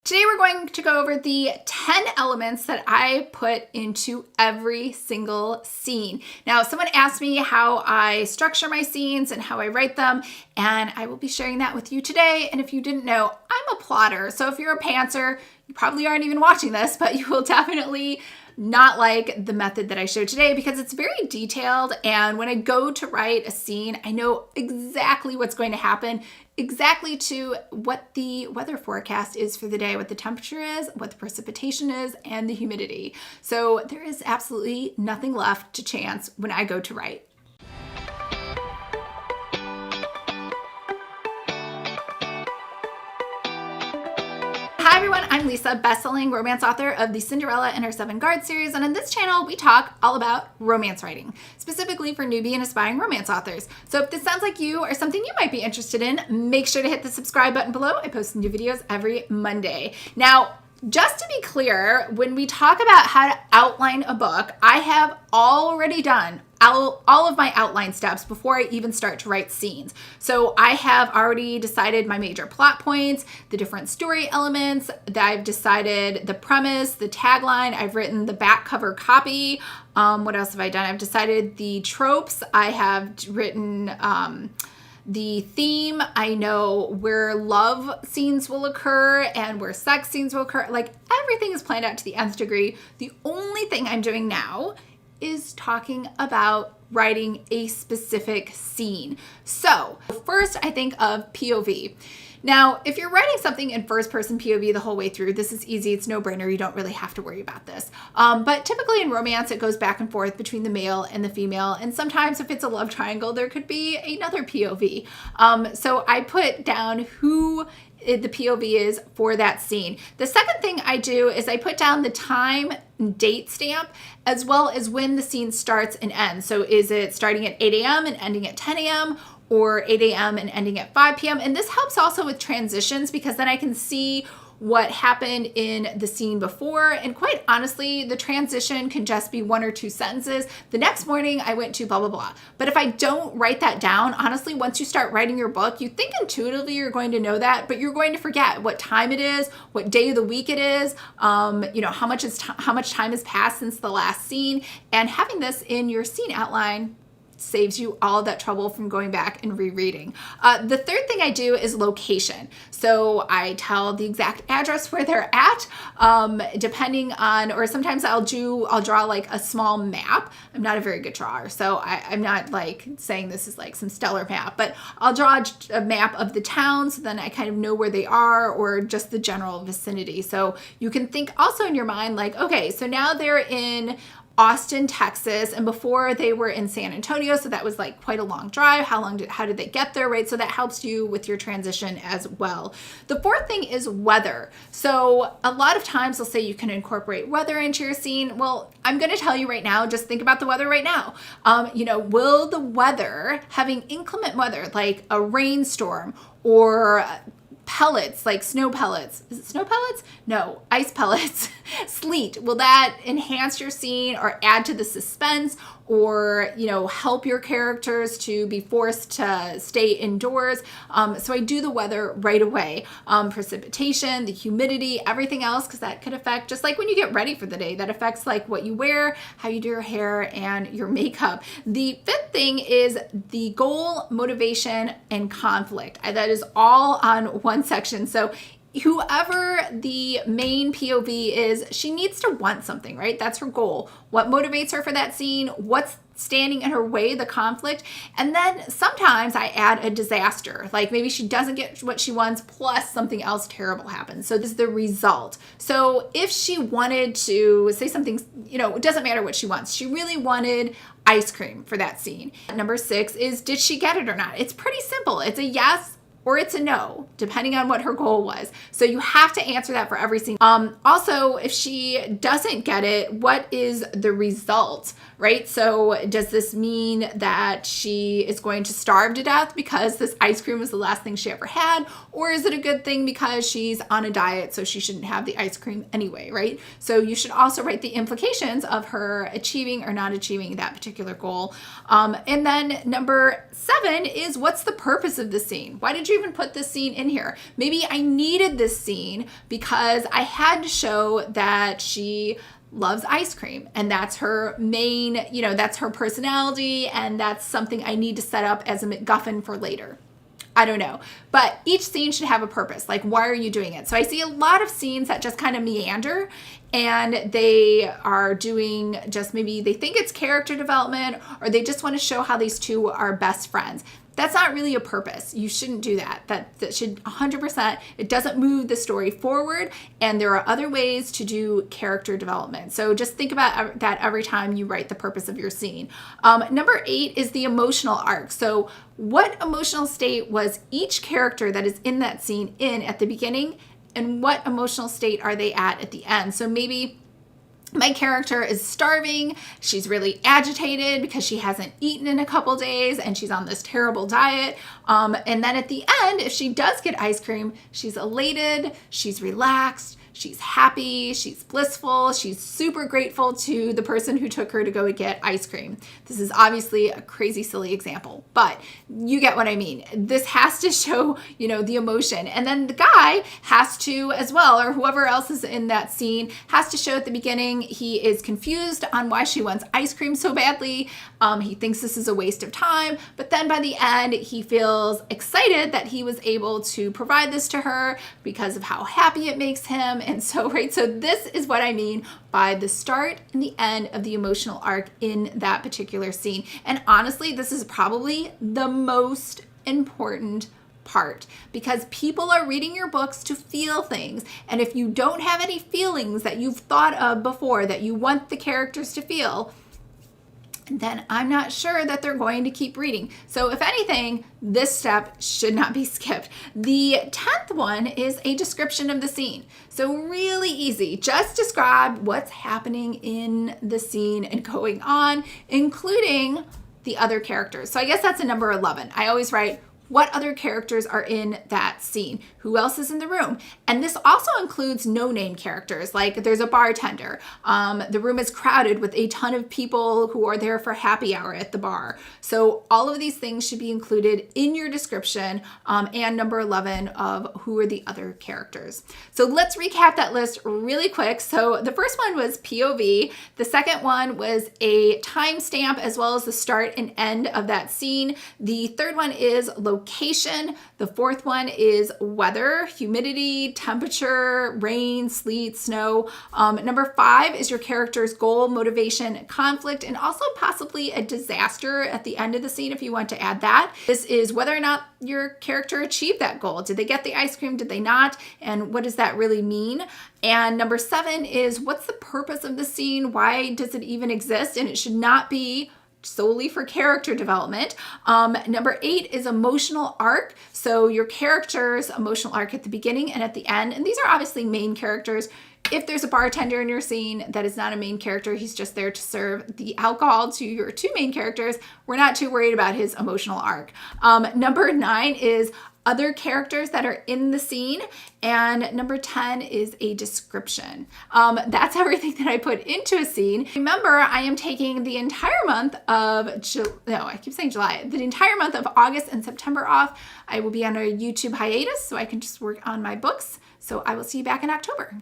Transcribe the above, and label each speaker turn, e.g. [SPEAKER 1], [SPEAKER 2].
[SPEAKER 1] Today we're going to go over the 10 elements that I put into every single scene. Now, someone asked me how I structure my scenes and how I write them, and I will be sharing that with you today. And if you didn't know, I'm a plotter. So if you're a pantser, you probably aren't even watching this, but you will definitely not like the method that I showed today because it's very detailed. And when I go to write a scene, I know exactly what's going to happen, exactly to what the weather forecast is for the day, what the temperature is, what the precipitation is, and the humidity. So there is absolutely nothing left to chance when I go to write. Hi everyone, I'm Lisa, best-selling romance author of the Cinderella and Her Seven Guards series, and on this channel we talk all about romance writing, specifically for newbie and aspiring romance authors. So if this sounds like you or something you might be interested in, make sure to hit the subscribe button below. I post new videos every Monday. Now, just to be clear, when we talk about how to outline a book, I have already done all of my outline steps before I even start to write scenes. So I have already decided my major plot points, the different story elements, that I've decided the premise, the tagline, I've written the back cover copy. What else have I done? I've decided the tropes. I have written the theme. I know where love scenes will occur and where sex scenes will occur. Like, everything is planned out to the nth degree. The only thing I'm doing now is talking about writing a specific scene. So first, I think of POV. Now, if you're writing something in first person POV the whole way through, this is easy. It's no-brainer. You don't really have to worry about this. But typically in romance, it goes back and forth between the male and the female. And sometimes if it's a love triangle, there could be another POV. So I put down who the POV is for that scene. The second thing I do is I put down the time date stamp as well as when the scene starts and ends. So is it starting at 8 a.m. and ending at 10 a.m. or 8 a.m. and ending at 5 p.m. And this helps also with transitions because then I can see what happened in the scene before. And quite honestly, the transition can just be one or two sentences. The next morning I went to blah, blah, blah. But if I don't write that down, honestly, once you start writing your book, you think intuitively you're going to know that, but you're going to forget what time it is, what day of the week it is, how much time has passed since the last scene. And having this in your scene outline saves you all of that trouble from going back and rereading. The third thing I do is location. So I tell the exact address where they're at, depending on, or sometimes I'll draw like a small map. I'm not a very good drawer, so I'm not like saying this is like some stellar map, but I'll draw a map of the town so then I kind of know where they are or just the general vicinity. So you can think also in your mind like, okay, so now they're in Austin, Texas, and before they were in San Antonio, so that was like quite a long drive. How did they get there, right? So that helps you with your transition as well. The fourth thing is weather. So a lot of times they'll say you can incorporate weather into your scene. Well, I'm going to tell you right now, just think about the weather right now. Will the weather, having inclement weather, like a rainstorm or pellets, like snow pellets. Is it snow pellets? No, ice pellets. Sleet. Will that enhance your scene or add to the suspense or, help your characters to be forced to stay indoors? So I do the weather right away. Precipitation, the humidity, everything else, because that could affect, just like when you get ready for the day, that affects like what you wear, how you do your hair, and your makeup. The fifth thing is the goal, motivation, and conflict. That is all on one section. So whoever the main POV is, she needs to want something, right? That's her goal. What motivates her for that scene? What's standing in her way, the conflict? And then sometimes I add a disaster, like maybe she doesn't get what she wants plus something else terrible happens. So this is the result. So if she wanted to say something, it doesn't matter what she wants. She really wanted ice cream for that scene. Number 6 is, did she get it or not? It's pretty simple. It's a yes or it's a no, depending on what her goal was. So you have to answer that for every scene. Also, if she doesn't get it, what is the result, right? So does this mean that she is going to starve to death because this ice cream was the last thing she ever had? Or is it a good thing because she's on a diet, so she shouldn't have the ice cream anyway, right? So you should also write the implications of her achieving or not achieving that particular goal. And then number 7 is, what's the purpose of the scene? Why did you even put this scene in here? Maybe I needed this scene because I had to show that she loves ice cream and that's her main, that's her personality, and that's something I need to set up as a MacGuffin for later. I don't know, but each scene should have a purpose. Like, why are you doing it? So I see a lot of scenes that just kind of meander, and they are doing just, maybe they think it's character development, or they just want to show how these two are best friends. That's not really a purpose. You shouldn't do that. That should 100%, it doesn't move the story forward, and there are other ways to do character development. So just think about that every time you write the purpose of your scene. Number 8 is the emotional arc. So what emotional state was each character that is in that scene in at the beginning, and what emotional state are they at the end? So maybe my character is starving. She's really agitated because she hasn't eaten in a couple days and she's on this terrible diet. And then at the end, if she does get ice cream, she's elated, she's relaxed, she's happy, she's blissful, she's super grateful to the person who took her to go get ice cream. This is obviously a crazy, silly example, but you get what I mean. This has to show, the emotion. And then the guy has to as well, or whoever else is in that scene, has to show at the beginning he is confused on why she wants ice cream so badly. He thinks this is a waste of time, but then by the end, he feels excited that he was able to provide this to her because of how happy it makes him. And so, so this is what I mean by the start and the end of the emotional arc in that particular scene. And honestly, this is probably the most important part, because people are reading your books to feel things. And if you don't have any feelings that you've thought of before that you want the characters to feel, then I'm not sure that they're going to keep reading. So if anything, this step should not be skipped. The 10th one is a description of the scene. So really easy. Just describe what's happening in the scene and going on, including the other characters. So I guess that's a number 11. I always write, what other characters are in that scene? Who else is in the room? And this also includes no-name characters, like there's a bartender. The room is crowded with a ton of people who are there for happy hour at the bar. So all of these things should be included in your description, and number 11 of who are the other characters. So let's recap that list really quick. So the first one was POV. The second one was a timestamp as well as the start and end of that scene. The third one is location. The fourth one is weather, humidity, temperature, rain, sleet, snow. Number 5 is your character's goal, motivation, conflict, and also possibly a disaster at the end of the scene if you want to add that. This is whether or not your character achieved that goal. Did they get the ice cream? Did they not? And what does that really mean? And number 7 is what's the purpose of the scene? Why does it even exist? And it should not be solely for character development. Number 8 is emotional arc. So your character's emotional arc at the beginning and at the end. And these are obviously main characters. If there's a bartender in your scene that is not a main character, he's just there to serve the alcohol to your 2 main characters, we're not too worried about his emotional arc. Number 9 is other characters that are in the scene. And number 10 is a description. That's everything that I put into a scene. Remember, I am taking the entire month of, the entire month of August and September off. I will be on a YouTube hiatus so I can just work on my books. So I will see you back in October.